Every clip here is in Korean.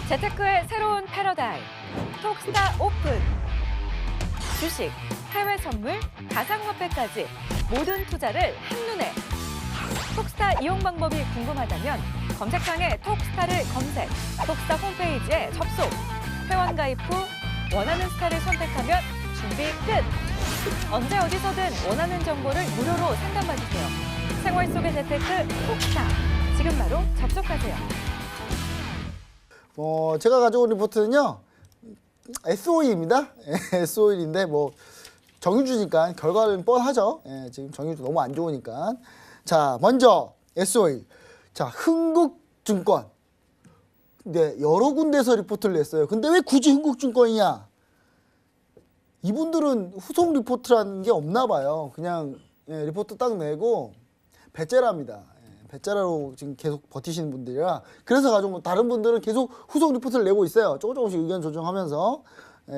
재테크의 새로운 패러다임, 톡스타 오픈. 주식, 해외 선물, 가상화폐까지 모든 투자를 한눈에. 톡스타 이용 방법이 궁금하다면 검색창에 톡스타를 검색, 톡스타 홈페이지에 접속. 회원 가입 후 원하는 스타를 선택하면 준비 끝! 언제 어디서든 원하는 정보를 무료로 상담받으세요. 생활 속의 재테크 톡스타. 지금 바로 접속하세요. 제가 가져온 리포트는요, SOE입니다. SOE인데 정유주니까 결과는 뻔하죠. 지금 정유주 너무 안 좋으니까. 자, 먼저 SOE. 자, 흥국증권. 네, 여러 군데서 리포트를 냈어요. 근데 왜 굳이 흥국증권이냐? 이분들은 후속 리포트라는 게 없나 봐요. 그냥 리포트 딱 내고 배째랍니다. 배째라로 지금 계속 버티시는 분들이라. 그래서 가지고 다른 분들은 계속 후속 리포트를 내고 있어요. 조금씩 의견 조정하면서.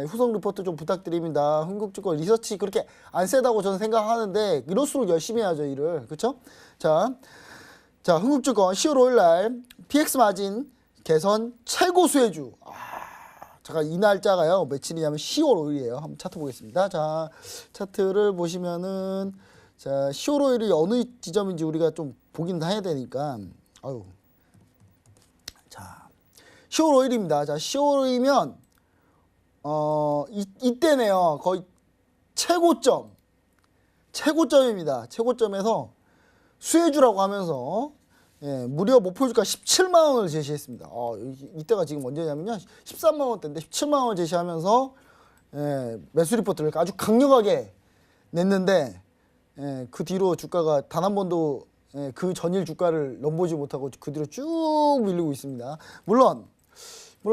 후속 리포트 좀 부탁드립니다. 흥국증권 리서치 그렇게 안 세다고 저는 생각하는데 이럴수록 열심히 해야죠, 일을. 그렇죠? 자, 흥국증권 10월 5일 날 PX 마진 개선 최고 수혜주. 잠깐 이 날짜가요. 며칠이냐면 10월 5일이에요. 한번 차트 보겠습니다. 자, 차트를 보시면은 자, 10월 5일이 어느 지점인지 우리가 좀 보긴 해야 되니까. 자, 10월 5일입니다. 자, 10월 5일이면 이때네요. 거의 최고점입니다. 최고점에서 수혜주라고 하면서 무려 목표주가 17만 원을 제시했습니다. 이때가 지금 언제냐면요. 13만 원대인데 17만 원을 제시하면서 매수 리포트를 아주 강력하게 냈는데 그 뒤로 주가가 단 한 번도 그 전일 주가를 넘보지 못하고 그 뒤로 쭉 밀리고 있습니다. 물론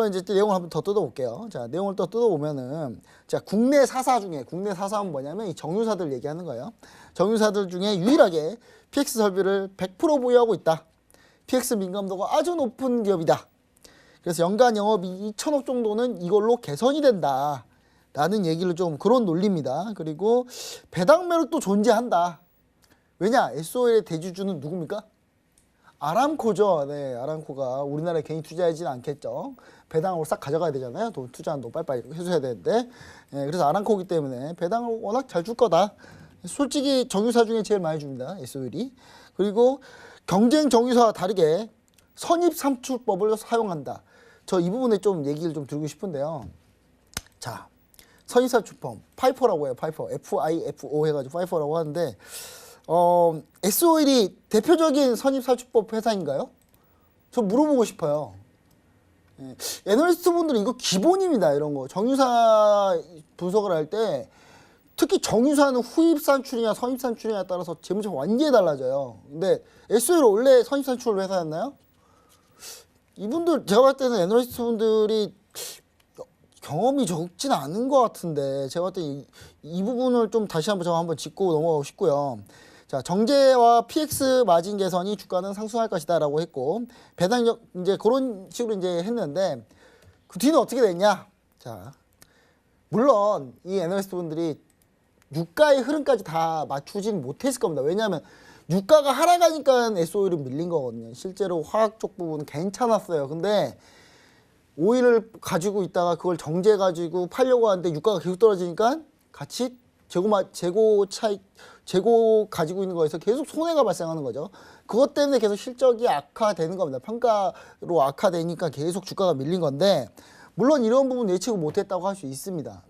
이제 내용을 한번 더 뜯어볼게요. 자, 내용을 또 뜯어보면은 자, 국내 사사는 뭐냐면 이 정유사들 얘기하는 거예요. 정유사들 중에 유일하게 PX 설비를 100% 보유하고 있다. PX 민감도가 아주 높은 기업이다. 그래서 연간 영업이익 2천억 정도는 이걸로 개선이 된다. 라는 얘기를 좀 그런 논리입니다. 그리고 배당 매력도 존재한다. 왜냐? SOL의 대주주는 누굽니까? 아람코죠. 네, 아람코가 우리나라에 괜히 투자하지는 않겠죠. 배당으로 싹 가져가야 되잖아요. 돈 투자한 돈 빨리빨리 회수해야 되는데. 그래서 아람코기 때문에 배당을 워낙 잘 줄 거다. 솔직히 정유사 중에 제일 많이 줍니다. SOL이. 그리고 경쟁 정유사와 다르게 선입산출법을 사용한다. 저 이 부분에 좀 얘기를 좀 드리고 싶은데요. 자, 선입산출법, 파이퍼라고 해요. 파이퍼, FIFO 해가지고 파이퍼라고 하는데 SOL이 대표적인 선입산출법 회사인가요? 저 물어보고 싶어요. 애널리스트 분들은 이거 기본입니다. 이런 거 정유사 분석을 할 때 특히 정유사는 후입산출이냐 선입산출이냐에 따라서 재무제표가 완전히 달라져요. 근데 SOL은 원래 선입산출 회사였나요? 이분들 제가 봤을 때는 애널리스트 분들이 경험이 적진 않은 것 같은데 제가 봤을 때 이 부분을 좀 다시 한번 짚고 넘어가고 싶고요. 자, 정제와 PX 마진 개선이 주가는 상승할 것이다라고 했고 배당력 이제 그런 식으로 이제 했는데 그 뒤는 어떻게 됐냐? 자, 물론 이 애널리스트 분들이 유가의 흐름까지 다 맞추진 못했을 겁니다. 왜냐하면 유가가 하락하니까 SOL이 밀린 거거든요. 실제로 화학 쪽 부분은 괜찮았어요. 근데 오일을 가지고 있다가 그걸 정제 가지고 팔려고 하는데 유가가 계속 떨어지니까 같이 재고 가지고 있는 거에서 계속 손해가 발생하는 거죠. 그것 때문에 계속 실적이 악화되는 겁니다. 평가로 악화되니까 계속 주가가 밀린 건데 물론 이런 부분 예측을 못했다고 할 수 있습니다.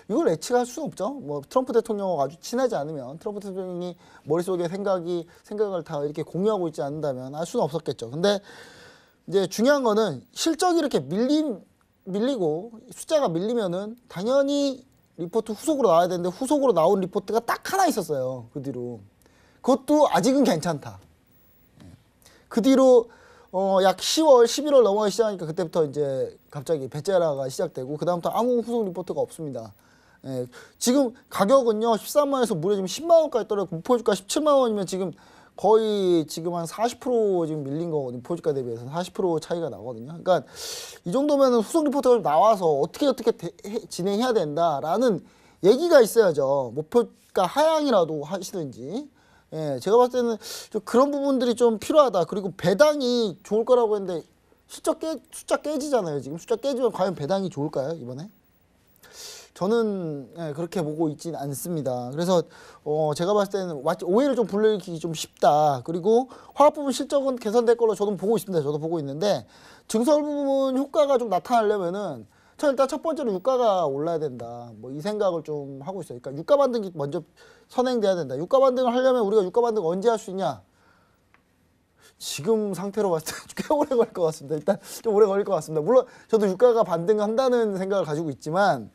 이걸 예측할 수는 없죠. 트럼프 대통령하고 아주 친하지 않으면 트럼프 대통령이 머릿속에 생각을 다 이렇게 공유하고 있지 않는다면 알 수는 없었겠죠. 근데 이제 중요한 거는 실적이 이렇게 밀리고 숫자가 밀리면은 당연히 리포트 후속으로 나와야 되는데 후속으로 나온 리포트가 딱 하나 있었어요. 그 뒤로. 그것도 아직은 괜찮다. 그 뒤로 약 10월, 11월 넘어가기 시작하니까 그때부터 이제 갑자기 배째라가 시작되고 그 다음부터 아무 후속 리포트가 없습니다. 지금 가격은요 13만원에서 무려 지금 10만원까지 떨어졌고 목표주가 17만원이면 지금 거의 지금 한 40% 지금 밀린 거거든요. 목표주가 대비해서 40% 차이가 나거든요. 그러니까 이 정도면은 후속 리포트가 나와서 어떻게 진행해야 된다라는 얘기가 있어야죠. 목표가 하향이라도 하시든지. 제가 봤을 때는 좀 그런 부분들이 좀 필요하다. 그리고 배당이 좋을 거라고 했는데 숫자 깨지잖아요. 지금 숫자 깨지면 과연 배당이 좋을까요, 이번에? 저는 그렇게 보고 있지는 않습니다. 그래서 제가 봤을 때는 오해를 좀 불러일으키기 좀 쉽다. 그리고 화학 부분 실적은 개선될 걸로 저도 보고 있습니다. 저도 보고 있는데 증설 부분 효과가 좀 나타나려면은 저 일단 첫 번째로 유가가 올라야 된다. 뭐 이 생각을 좀 하고 있어요. 그러니까 유가 반등이 먼저 선행돼야 된다. 유가 반등을 하려면 우리가 유가 반등 언제 할 수 있냐? 지금 상태로 봤을 때 꽤 오래 걸릴 것 같습니다. 일단 좀 오래 걸릴 것 같습니다. 물론 저도 유가가 반등한다는 생각을 가지고 있지만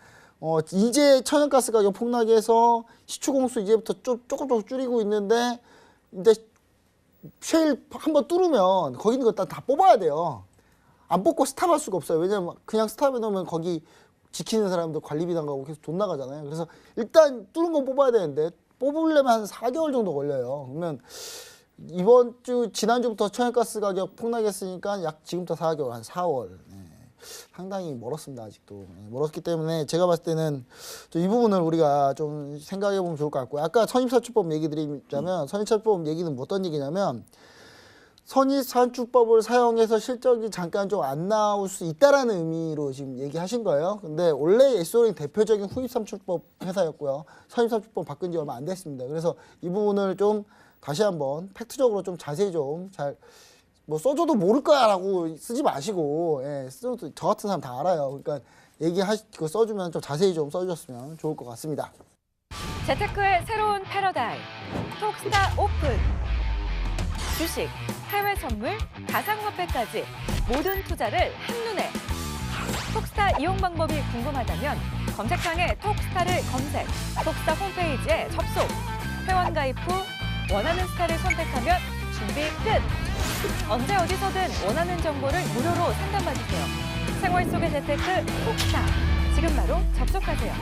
이제 천연가스 가격 폭락해서 시추 공수 이제부터 조금 줄이고 있는데 이제 쉐일 한번 뚫으면 거기 있는 거 다 뽑아야 돼요. 안 뽑고 스탑할 수가 없어요. 왜냐면 그냥 스탑해 놓으면 거기 지키는 사람들 관리비 나가고 계속 돈 나가잖아요. 그래서 일단 뚫은 건 뽑아야 되는데 뽑으려면 한 4개월 정도 걸려요. 그러면 이번 주 지난주부터 천연가스 가격 폭락했으니까 약 지금부터 4개월 한 4월 상당히 멀었습니다. 아직도 멀었기 때문에 제가 봤을 때는 이 부분을 우리가 좀 생각해 보면 좋을 것 같고요. 아까 선입선출법 얘기 드리자면 선입선출법 얘기는 어떤 얘기냐면 선입선출법을 사용해서 실적이 잠깐 좀 안 나올 수 있다라는 의미로 지금 얘기하신 거예요. 근데 원래 SO는 대표적인 후입선출법 회사였고요. 선입선출법 바꾼 지 얼마 안 됐습니다. 그래서 이 부분을 좀 다시 한번 팩트적으로 좀 자세히 좀 잘 뭐 써줘도 모를 거야라고 쓰지 마시고 써도 저 같은 사람 다 알아요. 그러니까 그거 써주면 좀 자세히 좀 써주셨으면 좋을 것 같습니다. 재테크의 새로운 패러다임. 톡스타 오픈. 주식, 해외 선물, 가상화폐까지 모든 투자를 한눈에. 톡스타 이용 방법이 궁금하다면 검색창에 톡스타를 검색, 톡스타 홈페이지에 접속. 회원 가입 후 원하는 스타를 선택하면 준비 끝! 언제 어디서든 원하는 정보를 무료로 상담받으세요. 생활 속의 재테크 톡스타. 지금 바로 접속하세요.